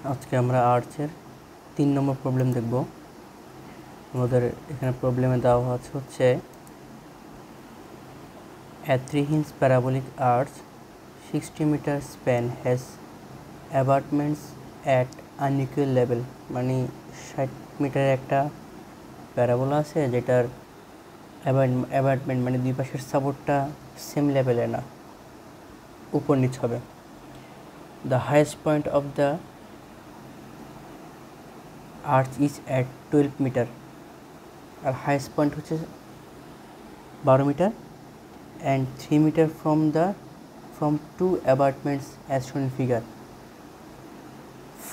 আজকে আমরা আর্টসের 3 নম্বর প্রবলেম দেখব। আমাদের এখানে প্রবলেমে দেওয়া হচ্ছে a 3-inch parabolic arch 60 meter span has abutments at unequal level, মানে 60 মিটারের একটা প্যারাবোলা আছে যেটার অ্যাবাটমেন্ট মানে দুই পাশের সাপোর্টটা সেম লেভেলে না, উপর নিচ হবে। The highest point of the arch is at 12 metre, আর হাইয়েস্ট পয়েন্ট হচ্ছে 12 metre and 3 meter from two abutments as shown in figure.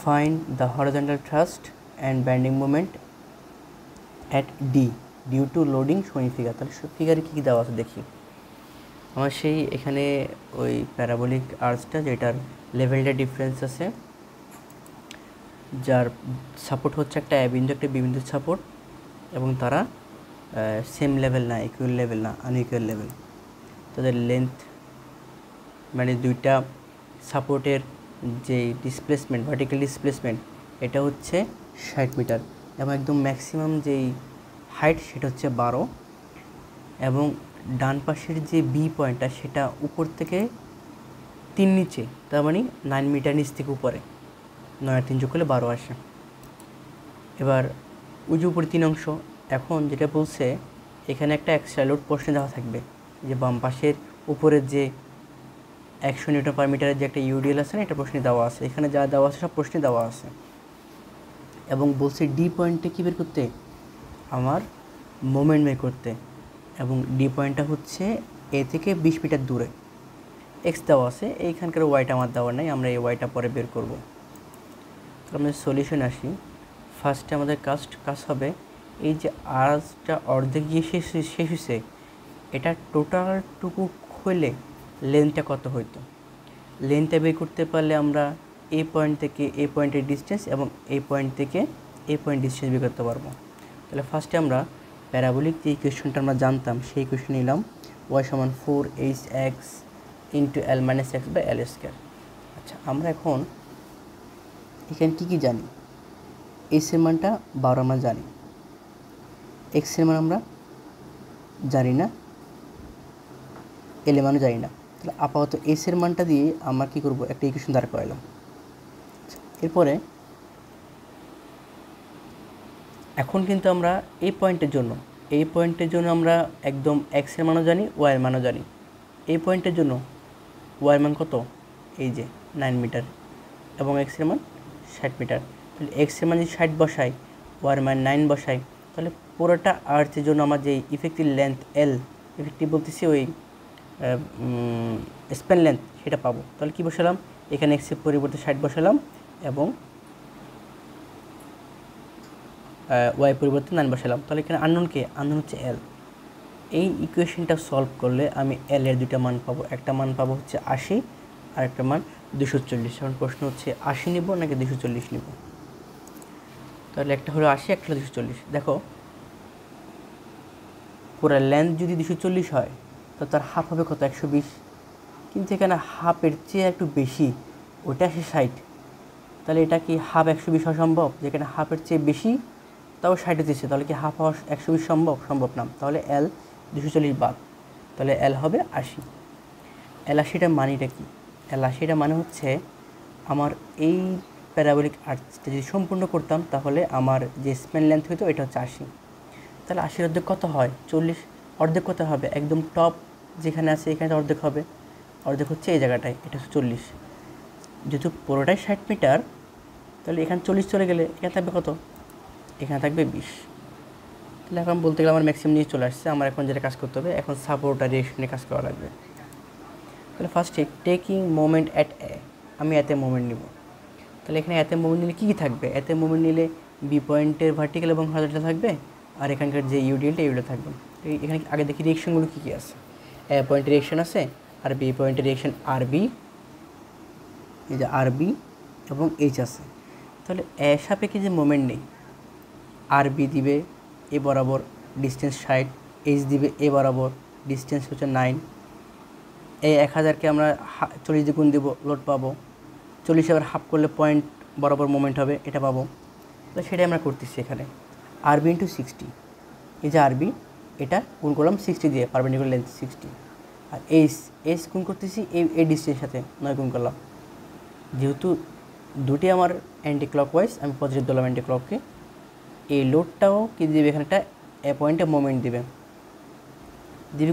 Find the horizontal thrust and bending moment at D due to loading shown in figure. তাহলে ফিগারে কী কী দেওয়া আছে দেখি। আমার সেই এখানে ওই প্যারাবোলিক আর্চটা যেটার লেভেলটা ডিফারেন্স আছে, যার সাপোর্ট হচ্ছে একটা এ বিন্দু একটা বি বিন্দুর সাপোর্ট, এবং তারা সেম লেভেল না, ইকুয়াল লেভেল না, আনইকুয়াল লেভেল। তাদের লেন্থ মানে দুইটা সাপোর্টের যে ডিসপ্লেসমেন্ট, ভার্টিক্যাল ডিসপ্লেসমেন্ট, এটা হচ্ছে 60 মিটার, এবং একদম ম্যাক্সিমাম যেই হাইট সেটা হচ্ছে 12, এবং ডান পাশের যে বি পয়েন্টটা সেটা উপর থেকে 3 নিচে, তার মানে 9 মিটার নিচ থেকে উপরে, 9 আর 3 যোগ করলে 12 আসে। এবার ওই যে উপরে 3 অংশ, এখন যেটা বলছে এখানে একটা এক্সট্রা লোড প্রশ্নে দেওয়া থাকবে, যে বাম পাশের উপরের যে 100 নিউটন পার মিটারের যে একটা ইউডিএল আছে না, এটা প্রশ্নে দেওয়া আছে। এখানে যা দেওয়া আছে সব প্রশ্নে দেওয়া আছে, এবং বলছে ডি পয়েন্টে কী বের করতে, আমার মোমেন্ট বের করতে, এবং ডি পয়েন্টটা হচ্ছে এ থেকে 20 মিটার দূরে। এক্স দেওয়া আছে, এইখানকার ওয়াইটা আমার দেওয়া নাই, আমরা এই ওয়াইটা পরে বের করব। তো আমরা সলিউশন আসি। ফার্স্টে আমাদের কাজ হবে এই যে আর্চটা অর্ধেক গিয়ে শেষ হয়েছে, এটা টোটালটুকু খুলে লেন্থটা কত হইতো। লেন্থটা বের করতে পারলে আমরা এ পয়েন্ট থেকে এ পয়েন্টের ডিস্টেন্স এবং এই পয়েন্ট থেকে এই পয়েন্ট ডিস্টেন্স বের করতে পারবো। তাহলে ফার্স্টে আমরা প্যারাবোলিক যে ইকুয়েশনটা আমরা জানতাম সেই ইকুয়েশন নিলাম, y সমান 4hx into l minus X by L square. আচ্ছা, আমরা এখন এখানে কী কী জানি? এর মানটা 12 আমরা জানি, এক্সের মান আমরা জানি না, এল এর মানও জানি না। তাহলে আপাতত এর মানটা দিয়ে আমরা কী করবো, একটা ইকুয়েশন দাঁড় করালাম। এরপরে এখন কিন্তু আমরা এই পয়েন্টের জন্য আমরা একদম এক্সের মানও জানি, ওয়াইয়ের মানও জানি। এই পয়েন্টের জন্য ওয়াইয়ের মান কত, এই যে 9 মিটার, এবং এক্সের মান 60 মিটার। তাহলে এক্সের মান যদি 60 বসাই, ওয়াইয়ের মান 9 বসাই, তাহলে পুরোটা আর্চের জন্য আমার যে ইফেক্টিভ লেন্থ এল, ইফেক্টিভ বলতেছি ওই স্প্যান লেন্থ, সেটা পাবো। তাহলে কী বসালাম, এখানে এক্সের পরিবর্তে 60 বসালাম, এবং ওয়াই পরিবর্তে 9 বসালাম। তাহলে এখানে আননোন হচ্ছে এল। এই ইকুয়েশনটা সলভ করলে আমি এল এর দুইটা মান পাবো, একটা মান পাবো হচ্ছে 80, আর একটা মান 240। এখন প্রশ্ন হচ্ছে 80 নিব নাকি 240 নিব। তাহলে একটা হলো 80, একটা হলো 240। দেখো, পুরো লেন্থ যদি 240 হয় তো তার হাফ হবে কত, 120, কিন্তু এখানে হাফের চেয়ে একটু বেশি, ওটা আসে 60। তাহলে এটা কি হাফ 120 হওয়া সম্ভব? যেখানে হাফের চেয়ে বেশি তাও 60 দিচ্ছে, তাহলে কি হাফ হওয়া 120 সম্ভব না। তাহলে এল 240 বাদ, তাহলে এল হবে 80। এল 80টার মানেটা কি? এল 80টার মানে হচ্ছে আমার এই প্যারাবোলিক আর্চটা যদি সম্পূর্ণ করতাম তাহলে আমার যে স্প্যান লেন্থ হতো এটা হচ্ছে 80। তাহলে 80 অর্ধেক কত হয়, 40। অর্ধেক কত হবে, একদম টপ যেখানে আছে এখানে অর্ধেক হবে, অর্ধেক হচ্ছে এই জায়গাটায়, এটা হচ্ছে 40। যেহেতু পুরোটাই 60 মিটার, তাহলে এখানে 40 চলে গেলে এখানে থাকবে কত, এখানে থাকবে 20। তাহলে এখন বলতে গেলে আমার ম্যাক্সিমাম নিয়ে চলে আসছে। আমার এখন যেটা কাজ করতে হবে, এখন সাপোর্ট আর রিয়েকশনে কাজ করা লাগবে। তাহলে ফার্স্টে টেকিং মোমেন্ট অ্যাট এ, আমি এতে মোমেন্ট নিব। তাহলে এখানে এতে মোমেন্ট নিলে কী কী থাকবে, এতে মোমেন্ট নিলে বি পয়েন্টের ভার্টিক্যাল এবং হরিজন্টাল থাকবে, আর এখানকার যে ইউডিএলটা এগুলো থাকবে। এখানে আগে দেখি রিয়েকশনগুলো কী কী আছে। এ পয়েন্টের রিয়েকশন আছে, আর বি পয়েন্টের রিয়েকশন আর বি, এই যে আর বি এবং এইচ আছে। তাহলে এ সাপেক্ষে যে মোমেন্ট নেই, আর বি দিবে এ বরাবর ডিস্টেন্স 60, এইচ দিবে এ বরাবর ডিস্টেন্স হচ্ছে 9, এই 1000কে আমরা 40 দিয়ে গুণ দেবো, লোড পাবো। 40 আবার হাফ করলে 0.5 বরাবর মোমেন্ট হবে এটা পাবো। তো সেটাই আমরা করতেছি এখানে আরবি ইন্টু 60, এই যে আরবি এটা গুণ করলাম 60 দিয়ে, পারপেন্ডিকুলার লেন্থ 60, আর এস গুণ করতেছি এই ডিস্টেন্সের সাথে 9 গুণ করলাম। যেহেতু দুটি আমার অ্যান্টি ক্লকওয়াইজ, আমি পজিটিভ দিলাম অ্যান্টি ক্লককে। এই লোডটাও কি দিবে, এখানে একটা পয়েন্টে মোমেন্ট দিবে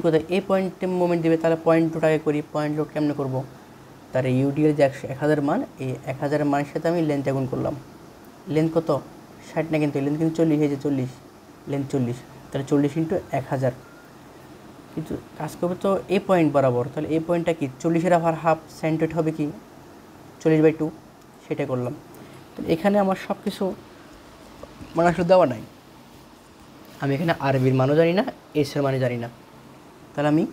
কোথায়, এই পয়েন্টে মোমেন্ট দিবে। তাহলে পয়েন্ট লোডটাকে করি, পয়েন্ট লোড কেমনে করবো, তার ইউডিএর যে 1000 মান, এই 1000 মানের সাথে আমি লেন্থ গুণ করলাম। লেন্থ কত, 60 না, কিন্তু লেন্থ কিন্তু 40, এই যে 40, লেন্থ 40, তাহলে 40 ইন্টু 1000। কিন্তু কাজ করবে তো এই পয়েন্ট বরাবর, তাহলে এই পয়েন্টটা কি 40-এর আবার হাফ সেন্টেড হবে কি 40/2, সেটা করলাম। তো এখানে আমার সব কিছু মানে আসলে দেওয়া নাই, আমি এখানে আরবির মানও জানি না, এসের মানে জানি না। তাহলে আমি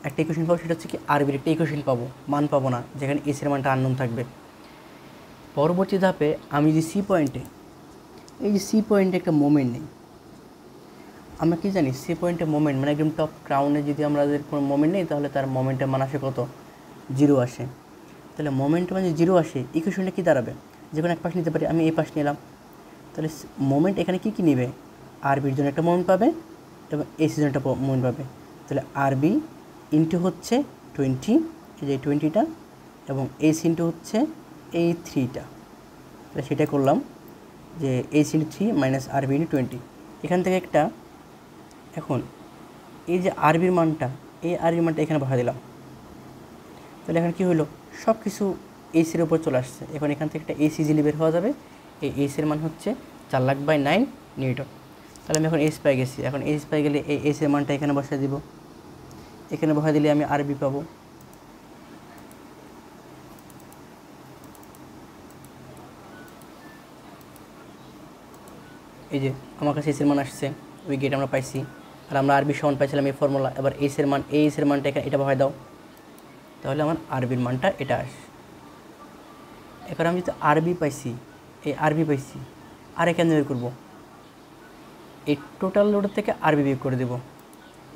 একটা ইকুয়েশন পাবো, সেটা হচ্ছে কি আরবির একটা ইকুয়েশন পাবো, মান পাবো না, যেখানে এসের মানটা আননোন থাকবে। পরবর্তী ধাপে আমি যে সি পয়েন্টে, এই যে সি পয়েন্টে একটা মোমেন্ট নেই, আমরা কি জানি সি পয়েন্টে মোমেন্ট মানে একদম টপ ক্রাউনে যদি আমাদের কোনো মোমেন্ট নেই, তাহলে তার মোমেন্টের মান আসে কত, 0 আসে। তাহলে মোমেন্ট মানে 0 আসে, ইকুয়েশনটা কী দাঁড়াবে, যে কোনো এক পাশ নিতে পারি, আমি এই পাশ নিলাম। তাহলে মোমেন্ট এখানে কী কী নেবে, আরবির জন্য একটা মোমেন্ট পাবে এবং এসির জন্য একটা মোমেন্ট পাবে। তাহলে আরবি ইন্টু হচ্ছে 20, এই যে 20টা, এবং এস ইন্টু হচ্ছে এই 3টা। তাহলে সেটা করলাম যে এস ইন্টু 3 মাইনাস আরবি ইন্টু 20। এখান থেকে একটা, এখন এই যে আরবির মানটা, এই আরবির মানটা এখানে বসা দিলাম। তাহলে এখানে কী হলো, সব কিছু এসির উপর চলে আসছে। এখন এখান থেকে একটা এসি ইজিলি বের হওয়া যাবে। এই এসির মান হচ্ছে 4,00,000/9 নিউটন। তাহলে আমি এখন এস পাই গেছি। এখন এস পাই গেলে এই এসের মানটা এখানে বসাই দিব, এখানে বসা দিলে আমি আরবি পাবো। এই যে আমার কাছে এসের মান আসছে, ওই গেট আমরা পাইছি, আর আমরা আরবি সমান পাইছিলাম এই ফর্মুলা। এবার এসের মান, এই এসের মানটা এখানে এটা বসাই দাও, তাহলে আমার আরবির মানটা এটা আসে। এবার আমি যদি আরবি পাইছি, এই আরবি পাইছি, আর এখানে বের করবো, এই টোটাল লোডের থেকে আরবি বিয়োগ করে দেবো।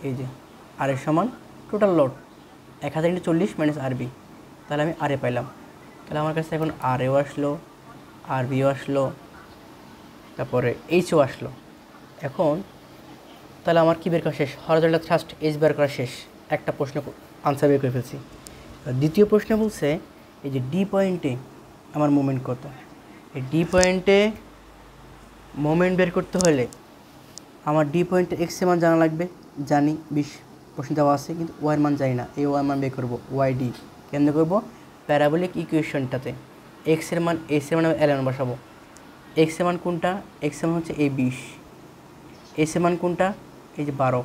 এই যে আর এর সমান টোটাল লোড 1000 × 40 মাইনাস আরবি, তাহলে আমি আরে পাইলাম। তাহলে আমার কাছে এখন আরএও আসলো, আরবিও আসলো, তারপরে এইচও আসলো। এখন তাহলে আমার কী বের করা শেষ, হরিজন্টাল থ্রাস্ট এস বের করা শেষ। একটা প্রশ্ন আনসার বের করে ফেলছি। দ্বিতীয় প্রশ্ন বলছে এই যে ডি পয়েন্টে আমার মোমেন্ট কত। এই ডি পয়েন্টে মোমেন্ট বের করতে হলে আমার ডি পয়েন্টে এক্স এর মান জানা লাগবে, জানি 20 প্রশ্ন দেওয়া আছে, কিন্তু ওয়াই এর মান জানি না। এই ওয়াই মান বের করবো, ওয়াই ডি কেমনে করবো, প্যারাবোলিক ইকুয়েশনটাতে এক্স এর মান, এস এর মান আমি এল বসাবো। এক্স এর মান কোনটা, এক্স এর মান হচ্ছে এই 20, এস এর মান কোনটা, এই যে 12,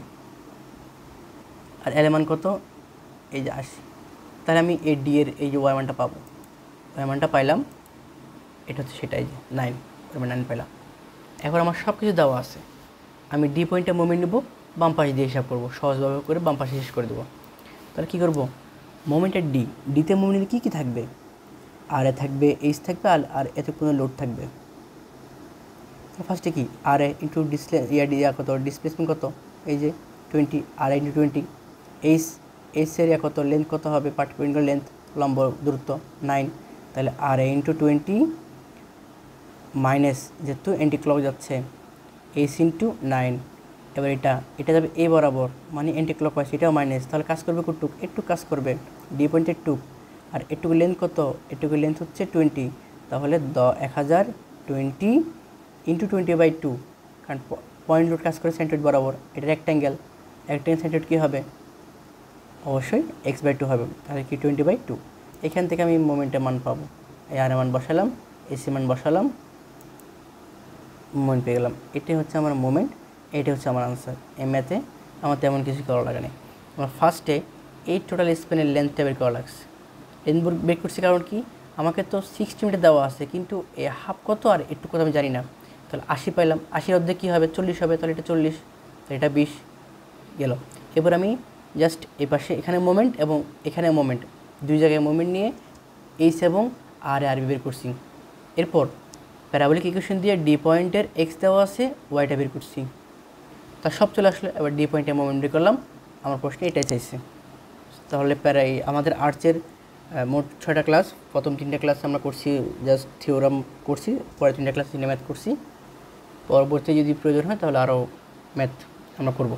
আর এল এর মান কত, এই যে 80। তাহলে আমি এই ডি এর এই যে ওয়াই মানটা পাবো, ওয়াই মানটা পাইলাম, এটা হচ্ছে সেটাই যে 9, ওয়াই মান 9 পাইলাম। এখন আমার সব কিছু দেওয়া আছে, আমি ডি পয়েন্টে মোমেন্ট নেব, বাম পাশে দিয়ে হিসাব করবো, সহজভাবে করে বাম পাশে শেষ করে দেবো। তাহলে কী করবো, মোমেন্টের ডিতে মোমেন্টের কী কী থাকবে, আর এ থাকবে, এইচ থাকবে, আর এতে কোনো লোড থাকবে। ফার্স্টে কি আর এ ইন্টু কত, ডিসপ্লেসমেন্ট কত, এই যে 20, আর ইন্টু 20, এইচ এর কত, লেন্থ কত হবে, পার্টিকুলার লেন্থ, লম্ব দূরত্ব 9, তাহলে আর এ ইন্টু 20 মাইনাস, যেহেতু অ্যান্টি ক্লক যাচ্ছে, এইচ ইন্টু 9, এবার এটা যাবে এ বরাবর, মানে অ্যান্টি ক্লক ওয়াইজ, এটাও মাইনাস, তাহলে কাজ করবে কতটুক, একটু কাজ করবে, ডি পয়েন্টের টুক, আর এটুকু লেন্থ কত, এটুকু লেন্থ হচ্ছে 20, তাহলে 1000 20 ইন্টু 20/2, কারণ পয়েন্ট লোড কাজ করে সেন্টার বরাবর, এটা রেক্ট্যাঙ্গেল সেন্টার কী হবে, অবশ্যই x/2 হবে, তাহলে কি 20/2। এখান থেকে আমি মোমেন্টের মান পাবো, এই আর মান বসালাম, এসি মান বসালাম, মোমেন্ট পেয়ে গেলাম। এটাই হচ্ছে আমার মোমেন্ট, এটাই হচ্ছে আমার আনসার। এই ম্যাথে আমার তেমন কিছু করা লাগে না। আমার ফার্স্টে এই টোটাল স্পেনের লেন্থটা বের করা লাগছে। লেন্থ বের করছি কারণ কি, আমাকে তো 60 মিটার দেওয়া আছে, কিন্তু এ হাফ কত আর একটু কত আমি জানি না। তাহলে 80 পাইলাম, 80 অর্ধেক কী হবে, 40 হবে, তাহলে এটা 40, তাহলে এটা 20 গেল। এবার আমি জাস্ট এই পাশে এখানে মোমেন্ট এবং এখানে মোমেন্ট, দুই জায়গায় মোমেন্ট নিয়ে এইচ এবং আর আরবি বের করছি। এরপর প্যারাবোলিক ইকুয়েশন দিয়ে ডি পয়েন্টের এক্স দেওয়া আছে, ওয়াইটা বের করছি, তার সব চলে আসলো। এবার ডি পয়েন্টে মোমেন্ট বের করলাম, আমার প্রশ্নে এটাই চাইছে। তাহলে আমাদের আর্চের মোট 6টা ক্লাস। প্রথম 3টা ক্লাস আমরা করছি জাস্ট থিওরাম করছি, পরে 3টা ক্লাস ম্যাথ করছি। পরবর্তী যদি প্রয়োজন হয় তাহলে আরও ম্যাথ আমরা করব।